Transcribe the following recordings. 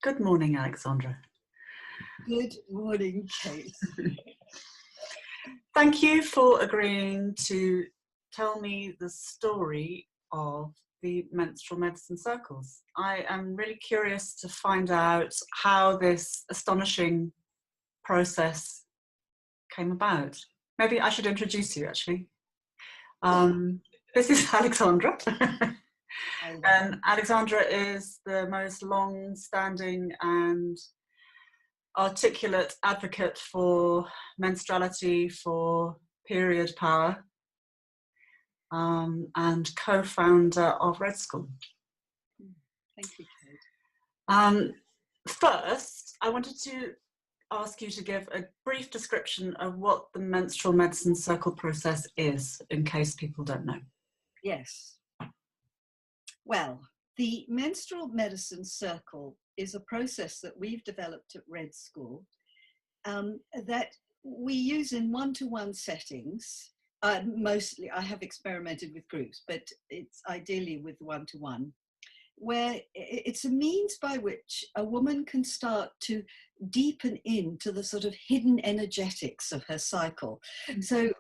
Good morning, Alexandra. Good morning, Kate. Thank you for agreeing to tell me the story of the menstrual medicine circles. I am really curious to find out how this astonishing process came about. Maybe I should introduce you, actually. This is Alexandra. And Alexandra is the most long-standing and articulate advocate for menstruality, for period power, and co-founder of Red School. Thank you, Kate. First, I wanted to ask you to give a brief description of what the menstrual medicine circle process is, in case people don't know. Yes. Well, the menstrual medicine circle is a process that we've developed at Red School that we use in one-to-one settings. Mostly, I have experimented with groups, but it's ideally with one-to-one, where it's a means by which a woman can start to deepen into the sort of hidden energetics of her cycle. So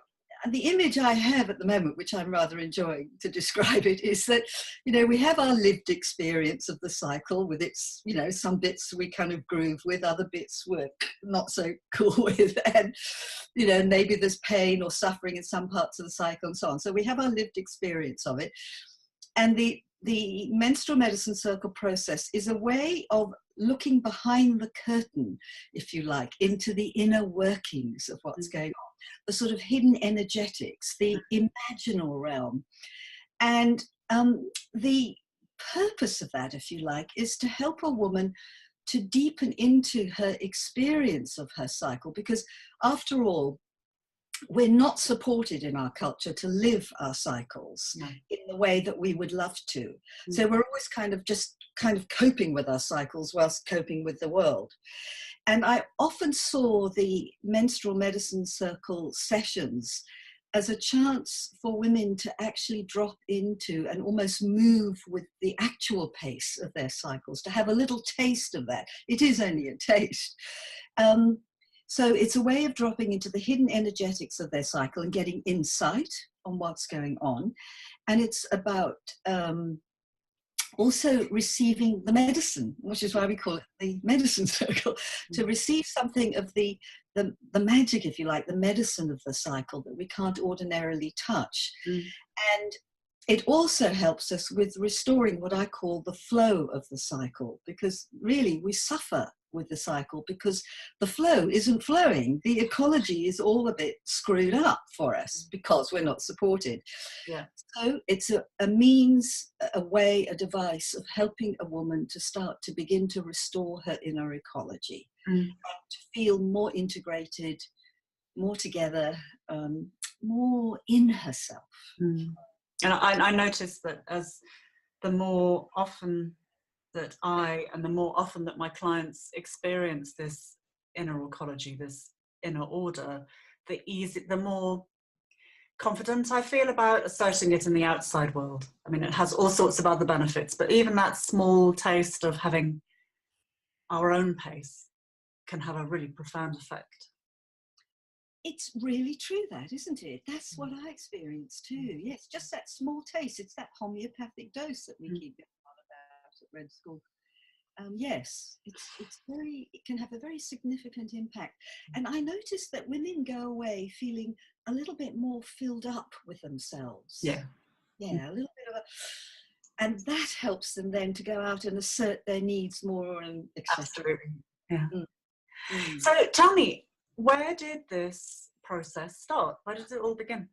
the image I have at the moment, which I'm rather enjoying to describe it, is that, we have our lived experience of the cycle with its, some bits we kind of groove with, other bits we're not so cool with, and, maybe there's pain or suffering in some parts of the cycle and so on. So we have our lived experience of it. And the menstrual medicine circle process is a way of looking behind the curtain, if you like, into the inner workings of what's going on, the sort of hidden energetics, the imaginal realm. And the purpose of that, if you like, is to help a woman to deepen into her experience of her cycle, because after all, we're not supported in our culture to live our cycles in the way that we would love to. So we're always kind of coping with our cycles whilst coping with the world. And I often saw the menstrual medicine circle sessions as a chance for women to actually drop into and almost move with the actual pace of their cycles, to have a little taste of that. It is only a taste. So it's a way of dropping into the hidden energetics of their cycle and getting insight on what's going on. And it's about also receiving the medicine, which is why we call it the medicine circle, to receive something of the magic, if you like, the medicine of the cycle that we can't ordinarily touch. And it also helps us with restoring what I call the flow of the cycle, because really we suffer with the cycle because the flow isn't flowing. The ecology is all a bit screwed up for us because we're not supported. So it's a means, a way, a device of helping a woman to start to begin to restore her inner ecology, and to feel more integrated, more together, more in herself. And I noticed that as the more often that the more often that my clients experience this inner ecology, this inner order, the more confident I feel about asserting it in the outside world. I mean, it has all sorts of other benefits, but even that small taste of having our own pace can have a really profound effect. It's really true, that, isn't it? That's what I experienced too. Yes, just that small taste. It's that homeopathic dose that we keep going on about at Red School. Yes, it can have a very significant impact. And I noticed that women go away feeling a little bit more filled up with themselves. Yeah, a little bit of and that helps them then to go out and assert their needs more, and etc. Absolutely. So tell me, where did this process start? Where did it all begin?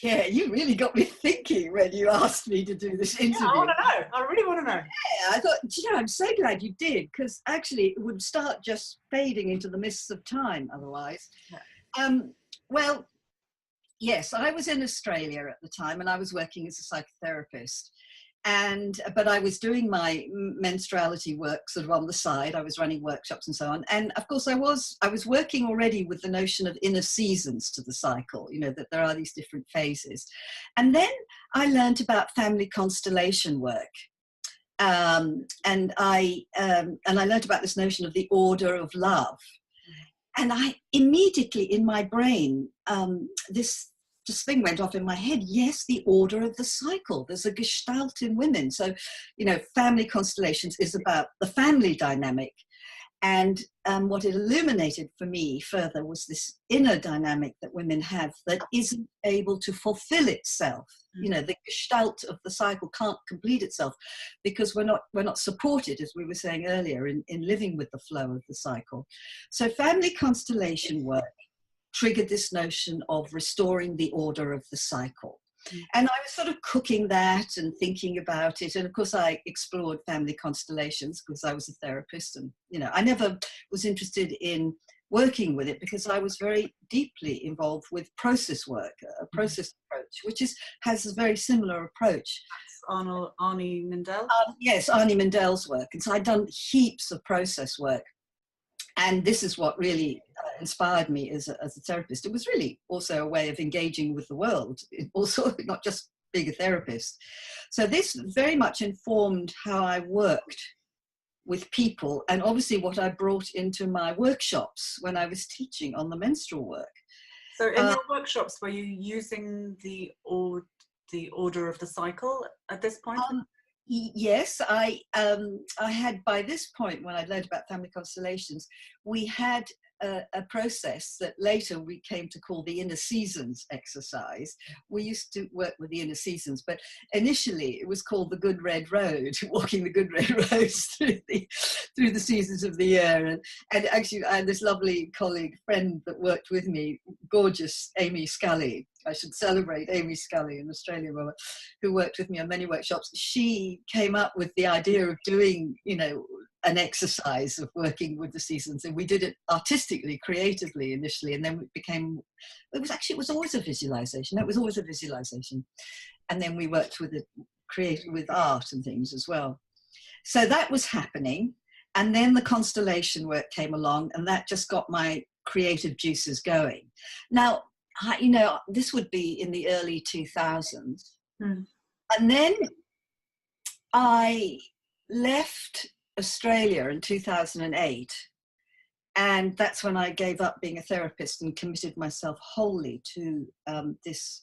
Yeah, you really got me thinking when you asked me to do this interview. Yeah, I want to know. I really want to know. Yeah, I thought, I'm so glad you did, because actually it would start just fading into the mists of time otherwise. Well, yes, I was in Australia at the time, and I was working as a psychotherapist. But I was doing my menstruality work sort of on the side. I was running workshops and so on. And of course I was working already with the notion of inner seasons to the cycle, that there are these different phases. And then I learned about family constellation work. and I learned about this notion of the order of love. And I immediately in my brain, this thing went off in my head. Yes, the order of the cycle. There's a gestalt in women. So, family constellations is about the family dynamic. And what it illuminated for me further was this inner dynamic that women have that isn't able to fulfill itself. The gestalt of the cycle can't complete itself because we're not supported, as we were saying earlier, in living with the flow of the cycle. So family constellation work triggered this notion of restoring the order of the cycle. And I was sort of cooking that and thinking about it. And of course, I explored family constellations because I was a therapist. And, I never was interested in working with it because I was very deeply involved with process work, a process approach, which has a very similar approach. Arnie Mindell? Yes, Arnie Mindell's work. And so I'd done heaps of process work. And this is what really inspired me as a therapist. It was really also a way of engaging with the world, also not just being a therapist. So this very much informed how I worked with people, and obviously what I brought into my workshops when I was teaching on the menstrual work. So in your workshops, were you using the order of the cycle at this point? Yes, I had, by this point, when I'd learned about family constellations, we had a process that later we came to call the inner seasons exercise. We used to work with the inner seasons, but initially it was called the Good Red Road, walking the Good Red Roads through the seasons of the year. And actually I had this lovely colleague, friend that worked with me, gorgeous Amy Scully. I should celebrate Amy Scully, an Australian woman who worked with me on many workshops. She came up with the idea of doing, an exercise of working with the seasons, and we did it artistically, creatively initially, and then it was always a visualization. That was always a visualization, and then we worked with with art and things as well. So that was happening, and then the constellation work came along, and that just got my creative juices going. Now, this would be in the early 2000s, and then I left Australia in 2008, and that's when I gave up being a therapist and committed myself wholly to this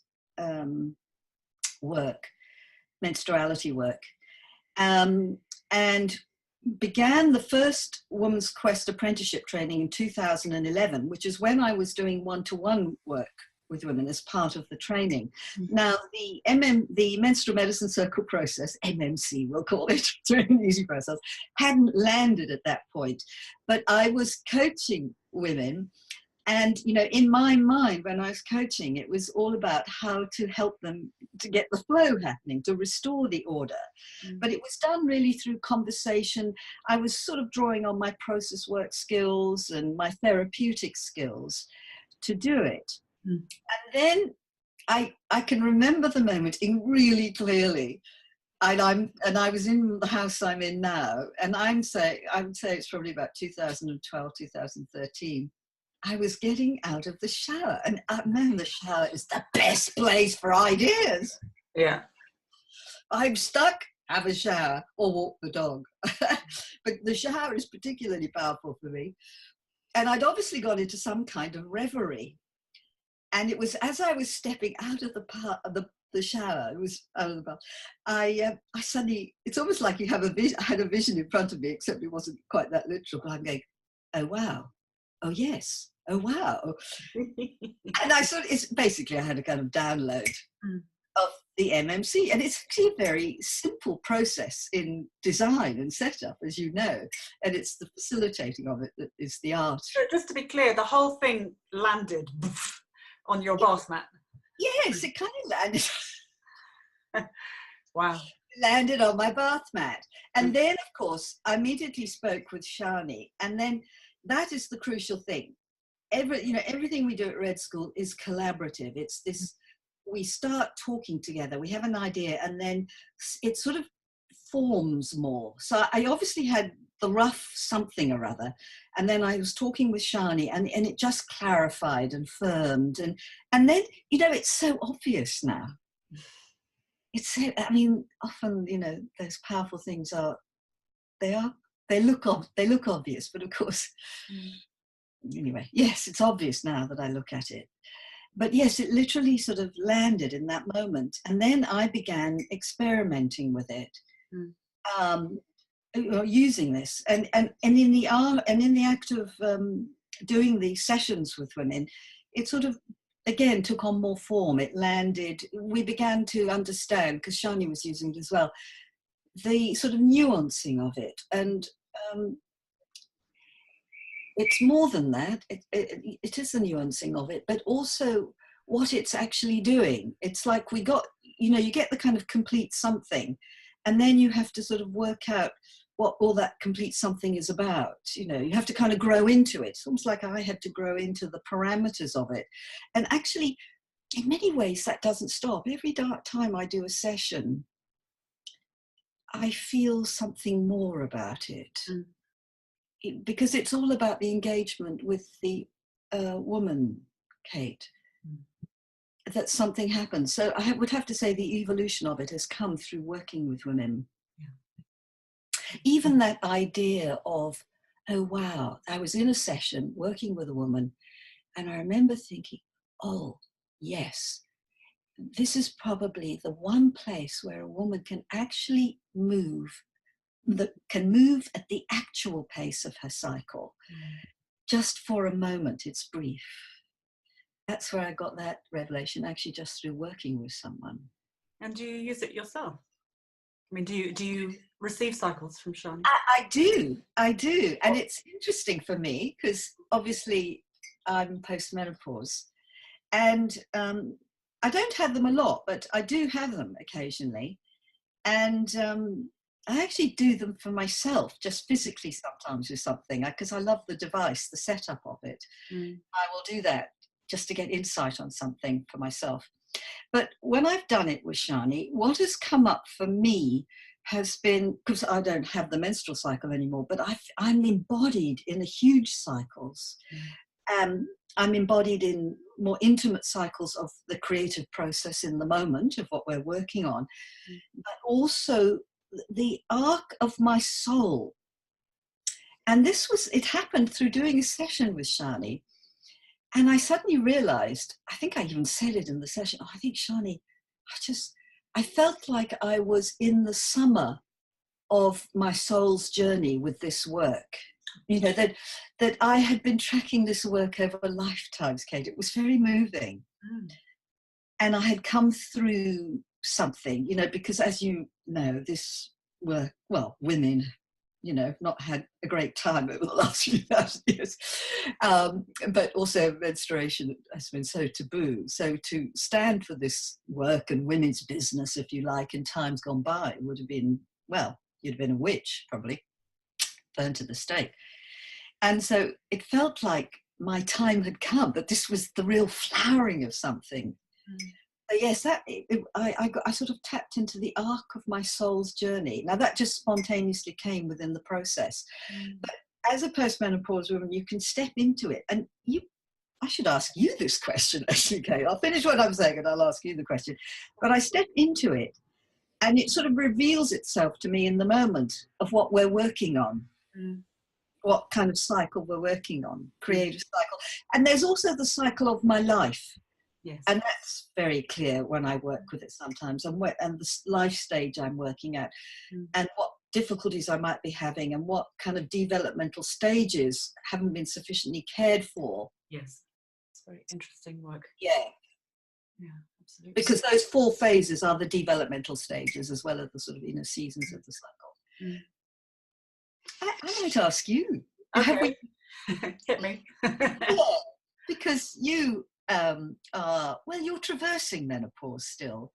work, menstruality work, and began the first Woman's Quest apprenticeship training in 2011, which is when I was doing one-to-one work with women as part of the training. Now, the Menstrual Medicine Circle process, MMC we'll call it, easy process, hadn't landed at that point. But I was coaching women, and in my mind when I was coaching, it was all about how to help them to get the flow happening, to restore the order. But it was done really through conversation. I was sort of drawing on my process work skills and my therapeutic skills to do it. And then I can remember the moment really clearly. I was in the house I'm in now, and I would say it's probably about 2012, 2013. I was getting out of the shower, and man, the shower is the best place for ideas. Yeah. I'm stuck, have a shower, or walk the dog. But the shower is particularly powerful for me. And I'd obviously got into some kind of reverie. And it was as I was stepping out of the shower, it was out of the bath, I suddenly, it's almost like I had a vision in front of me, except it wasn't quite that literal, but I'm going, oh wow, oh yes, oh wow. And it's basically, I had a kind of download of the MMC, and it's actually a very simple process in design and setup, as you know, and it's the facilitating of it that is the art. So just to be clear, the whole thing landed on your bath mat. Yes, it kind of landed. Wow. Landed on my bath mat. And then, of course, I immediately spoke with Shani. And then that is the crucial thing. Everything we do at Red School is collaborative. It's this, we start talking together, we have an idea, and then it sort of forms more. So I obviously had the rough something or other, and then I was talking with Shani, and it just clarified and firmed, and then it's so obvious now. it's, I mean, often, you know, those powerful things they look obvious, but of course, anyway, yes, it's obvious now that I look at it. But yes, it literally sort of landed in that moment. And then I began experimenting with it, um, using this. And in the act of doing these sessions with women, it sort of, again, took on more form. It landed, we began to understand, because Shani was using it as well, the sort of nuancing of it. And it's more than that. It is the nuancing of it, but also what it's actually doing. It's like we got, you know, you get the kind of complete something, and then you have to sort of work out what all that complete something is about. You know, you have to kind of grow into it. It's almost like I had to grow into the parameters of it. And actually, in many ways, that doesn't stop. Every time I do a session, I feel something more about it. Because it's all about the engagement with the woman, Kate, that something happens. So I would have to say the evolution of it has come through working with women. Yeah. Even that idea of, oh, wow, I was in a session working with a woman, and I remember thinking, oh, yes, this is probably the one place where a woman can actually move, that can move at the actual pace of her cycle. Just for a moment, it's brief. That's where I got that revelation, actually just through working with someone. And do you use it yourself? I mean, do you receive cycles from Shani? I do. And it's interesting for me because obviously I'm postmenopause, and I don't have them a lot, but I do have them occasionally. And I actually do them for myself, just physically sometimes with something, because I love the device, the setup of it. I will do that just to get insight on something for myself. But when I've done it with Shani, what has come up for me has been, because I don't have the menstrual cycle anymore, but I'm embodied in the huge cycles. I'm embodied in more intimate cycles of the creative process in the moment of what we're working on, but also the arc of my soul. And it happened through doing a session with Shani. And I suddenly realized, I think I even said it in the session, oh, I think Shani, I felt like I was in the summer of my soul's journey with this work. You know, that I had been tracking this work over lifetimes, Kate. It was very moving. And I had come through something, you know, because as you know, this work, well, women, you know, not had a great time over the last few thousand years. But also menstruation has been so taboo. So to stand for this work and women's business, if you like, in times gone by would have been, well, you'd have been a witch, probably, burned to the stake. And so it felt like my time had come, that this was the real flowering of something. So yes, I sort of tapped into the arc of my soul's journey. Now that just spontaneously came within the process. But as a postmenopause woman, you can step into it. And I should ask you this question, actually, Kate. I'll finish what I'm saying and I'll ask you the question. But I step into it and it sort of reveals itself to me in the moment of what we're working on. What kind of cycle we're working on, creative cycle. And there's also the cycle of my life. Yes. And that's very clear when I work with it sometimes, and the life stage I'm working at, and what difficulties I might be having, and what kind of developmental stages haven't been sufficiently cared for. Yes, it's very interesting work. Yeah, absolutely. Because those 4 phases are the developmental stages as well as the sort of inner seasons of the cycle. I might ask you. Okay. Hit me. Because you you're traversing menopause still,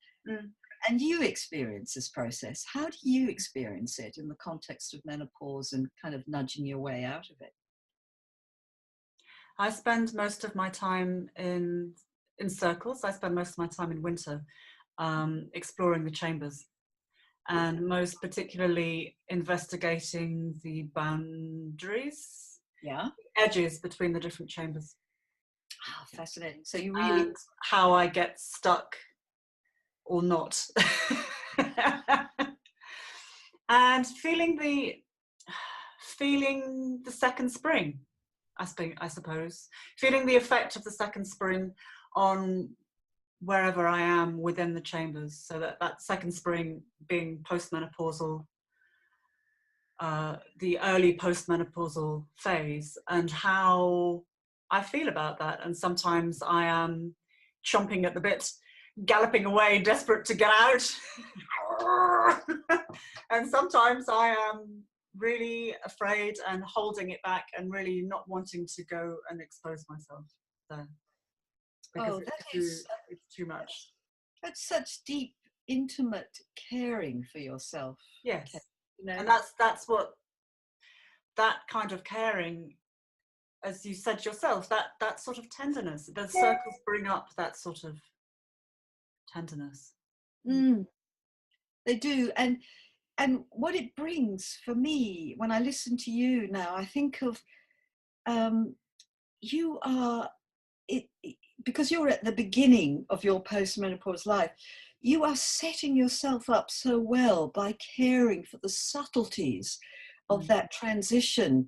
and you experience this process. How do you experience it in the context of menopause and kind of nudging your way out of it? I spend most of my time in circles. I spend most of my time in winter exploring the chambers, and most particularly investigating the boundaries, edges between the different chambers. Oh, fascinating. So you really... And how I get stuck or not And feeling the second spring, I suppose, feeling the effect of the second spring on wherever I am within the chambers. So that second spring being postmenopausal, the early postmenopausal phase, and how I feel about that. And sometimes I am chomping at the bit, galloping away, desperate to get out. And sometimes I am really afraid and holding it back and really not wanting to go and expose myself there, because it's too much. That's such deep, intimate caring for yourself. Yes. You know? And that's what that kind of caring, as you said yourself, that sort of tenderness, the circles bring up that sort of tenderness. They do. And what it brings for me, when I listen to you now, I think of you are, because you're at the beginning of your postmenopause life, you are setting yourself up so well by caring for the subtleties of that transition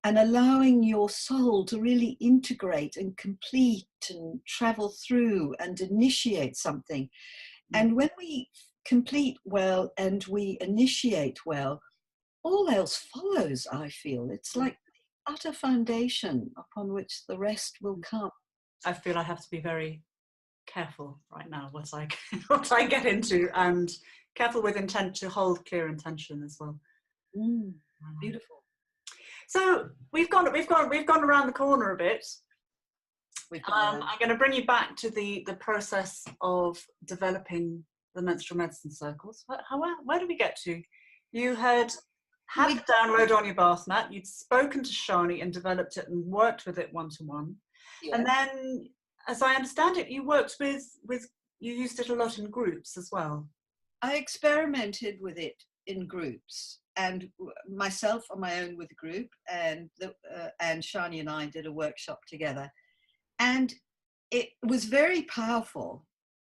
and allowing your soul to really integrate and complete and travel through and initiate something. And when we complete well and we initiate well, all else follows, I feel. It's like the utter foundation upon which the rest will come. I feel I have to be very careful right now what I get into, and careful with intent, to hold clear intention as well. Beautiful. So we've gone around the corner a bit. I'm going to bring you back to the process of developing the menstrual medicine circles. Where did we get to? You had the download on your bath mat. You'd spoken to Shani and developed it and worked with it one-to-one. Yes. And then, as I understand it, you worked with you used it a lot in groups as well. I experimented with it in groups, and myself on my own with a group, and Shani and I did a workshop together, and it was very powerful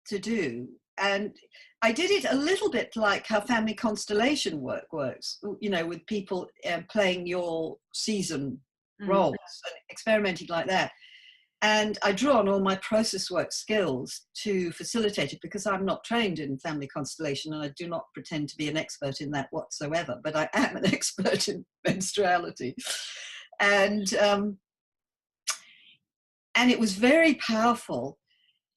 to do. And I did it a little bit like how family constellation work works, you know, with people playing your season roles and experimenting like that. And I drew on all my process work skills to facilitate it, because I'm not trained in family constellation and I do not pretend to be an expert in that whatsoever, but I am an expert in menstruality. And it was very powerful,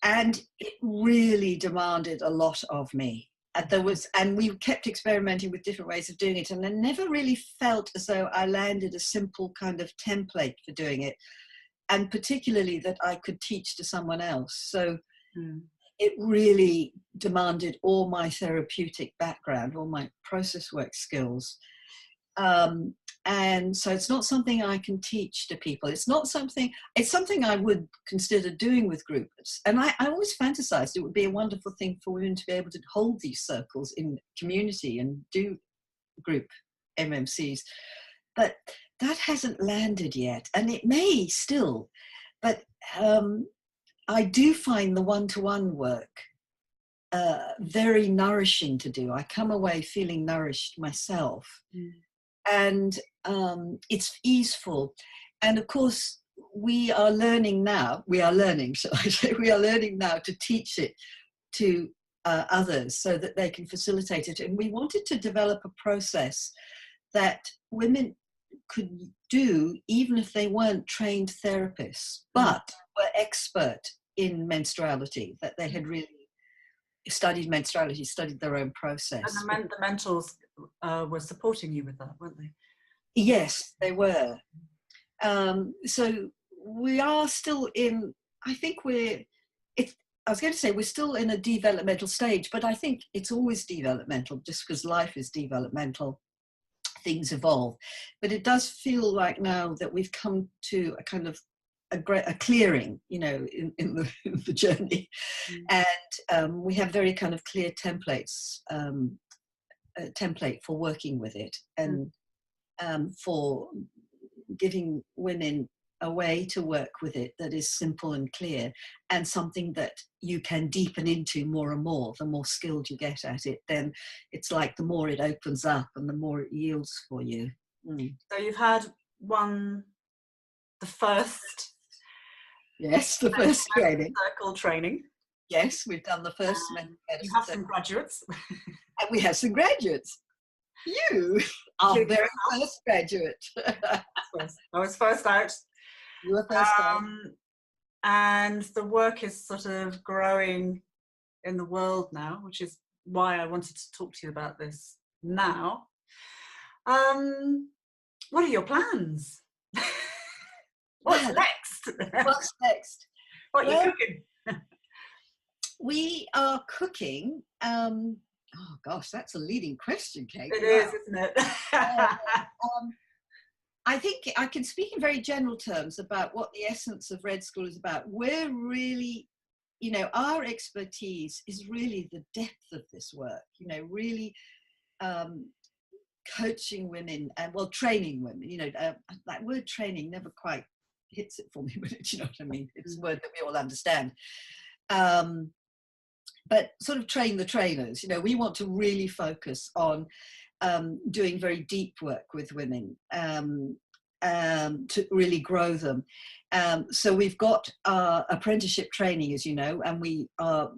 and it really demanded a lot of me. And we kept experimenting with different ways of doing it, and I never really felt as though I landed a simple kind of template for doing it, and particularly that I could teach to someone else. So it really demanded all my therapeutic background, all my process work skills. And so it's not something I can teach to people. It's something I would consider doing with groups. And I always fantasized it would be a wonderful thing for women to be able to hold these circles in community and do group MMCs. But that hasn't landed yet, and it may still. But I do find the one-to-one work very nourishing to do. I come away feeling nourished myself. And it's easeful. And of course, we are learning now to teach it to others so that they can facilitate it. And we wanted to develop a process that women could do even if they weren't trained therapists, but were expert in menstruality, that they had really studied menstruality, studied their own process. And the mentors were supporting you with that, weren't they? Yes, they were. So we are still in, I was going to say we're still in a developmental stage, but I think it's always developmental, just because life is developmental, things evolve. But it does feel like now that we've come to a kind of a clearing, you know, in the journey. And we have very kind of clear templates, template for working with it, and for giving women a way to work with it that is simple and clear, and something that you can deepen into more and more. The more skilled you get at it, then it's like the more it opens up and the more it yields for you. So you've had the first Yes, the first training. circle training. Yes, we've done the first medicine. You have some graduates. And we have some graduates. You are the very first graduate. I was first out. You were first out. And the work is sort of growing in the world now, which is why I wanted to talk to you about this now. What are your plans? What's next? What's next? What are you cooking? We are cooking. Oh gosh, that's a leading question, Kate. It is, isn't it? I think I can speak in very general terms about what the essence of Red School is about. We're really, our expertise is really the depth of this work, really coaching women and, well, training women. That word training never quite hits it for me, but you know what I mean? It's a word that we all understand. But sort of train the trainers. We want to really focus on doing very deep work with women to really grow them. So we've got our apprenticeship training, as you know, and we are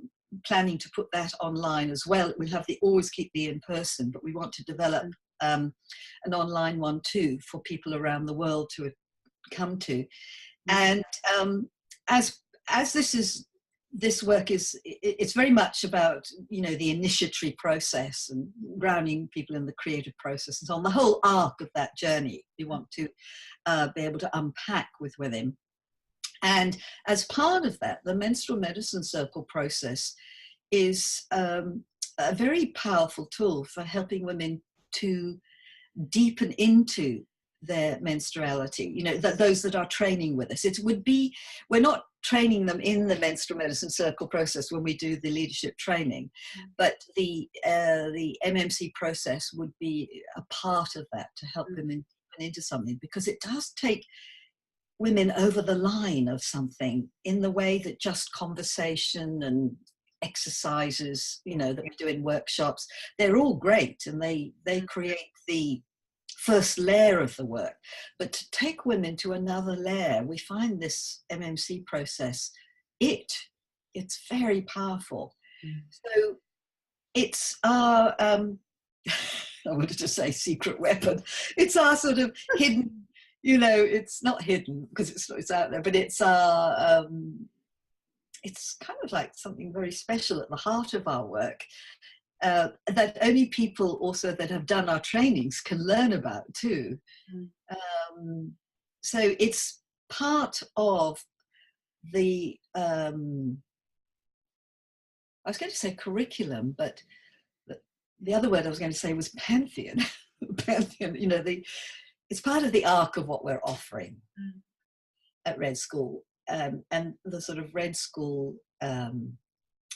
planning to put that online as well. We'll always keep the in-person, but we want to develop an online one too for people around the world to come to. And as this work it's very much about the initiatory process and grounding people in the creative process, and so on the whole arc of that journey we want to be able to unpack with women. And as part of that, the menstrual medicine circle process is a very powerful tool for helping women to deepen into their menstruality, those that are training with us. We're not training them in the menstrual medicine circle process when we do the leadership training, but the MMC process would be a part of that to help women into something, because it does take women over the line of something in the way that just conversation and exercises, that we do in workshops, they're all great, and they create the first layer of the work. But to take women to another layer, we find this MMC process, it's very powerful. So it's our I wanted to say secret weapon. It's our sort of hidden, it's not hidden because it's out there, but it's our it's kind of like something very special at the heart of our work, that only people also that have done our trainings can learn about too. So it's part of the I was going to say curriculum, but the other word I was going to say was pantheon. Pantheon, it's part of the arc of what we're offering at Red School, and the sort of Red School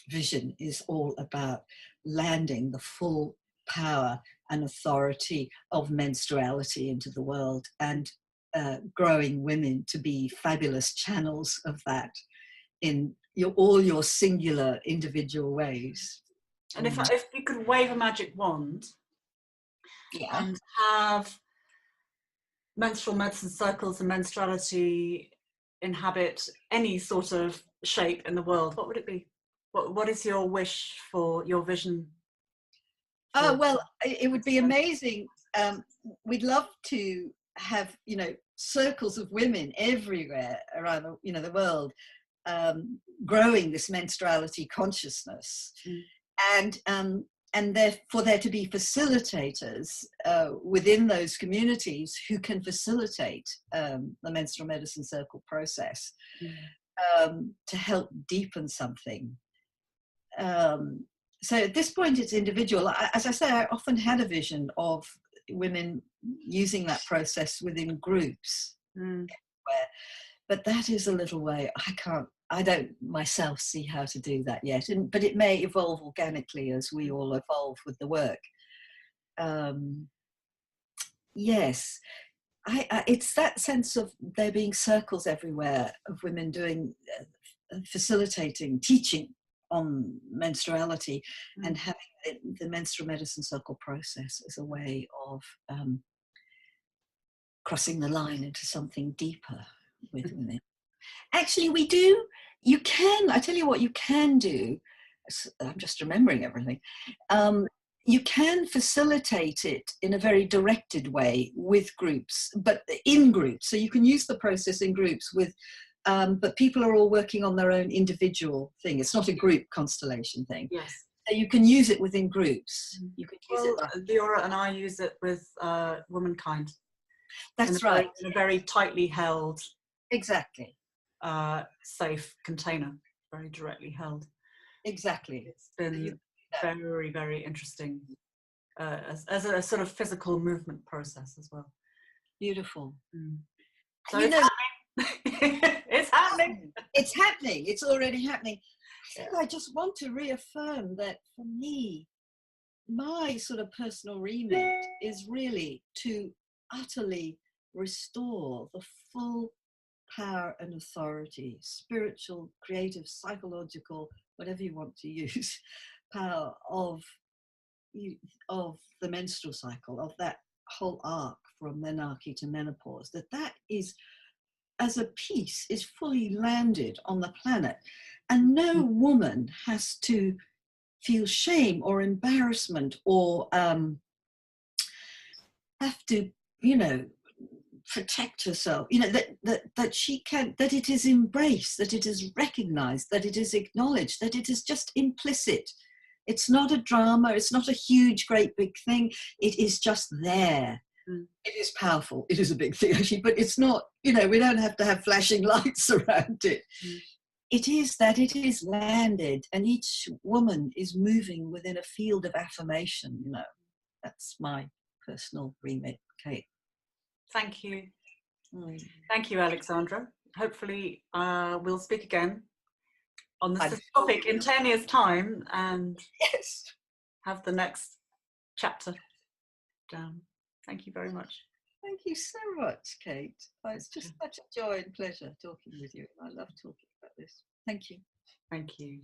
vision is all about landing the full power and authority of menstruality into the world, and growing women to be fabulous channels of that in all your singular individual ways. And if you could wave a magic wand and have menstrual medicine circles and menstruality inhabit any sort of shape in the world, what would it be? What is your wish for your vision? Well, it would be amazing. We'd love to have, circles of women everywhere around the world, growing this menstruality consciousness, and for there to be facilitators within those communities who can facilitate the menstrual medicine circle process to help deepen something. So at this point it's individual. As I say, I often had a vision of women using that process within groups, but that is a little way. I don't myself see how to do that yet, but it may evolve organically as we all evolve with the work. Yes, it's that sense of there being circles everywhere of women doing, facilitating, teaching on menstruality, and having the menstrual medicine circle process as a way of crossing the line into something deeper with women. Actually, we do. You can. I tell you what, you can do. I'm just remembering everything. You can facilitate it in a very directed way with groups, but in groups. So you can use the process in groups with, but people are all working on their own individual thing. It's not a group constellation thing. Yes. So you can use it within groups. You can use Well, it. Leora and I use it with womankind. That's right. In a very tightly held, Exactly. safe container, very directly held. Exactly. It's been very, very interesting as a sort of physical movement process as well. Beautiful. So it's happening. It's happening. It's happening. It's already happening. I think I just want to reaffirm that for me, my sort of personal remit is really to utterly restore the full power and authority, spiritual, creative, psychological, whatever you want to use, power of the menstrual cycle, of that whole arc from menarche to menopause, that is, as a piece, is fully landed on the planet. And no woman has to feel shame or embarrassment or have to, protect herself, that she can, that it is embraced, that it is recognized, that it is acknowledged, that it is just implicit. It's not a drama. It's not a huge, great big thing. It is just there. It is powerful. It is a big thing, actually, but it's not, we don't have to have flashing lights around it. It is that it is landed, and each woman is moving within a field of affirmation. That's my personal remit, Kate. Thank you. Thank you, Alexandra. Hopefully we'll speak again on this topic in 10 years' time and have the next chapter down. Thank you very much. Thank you so much, Kate. It's just such a joy and pleasure talking with you. I love talking about this. Thank you. Thank you.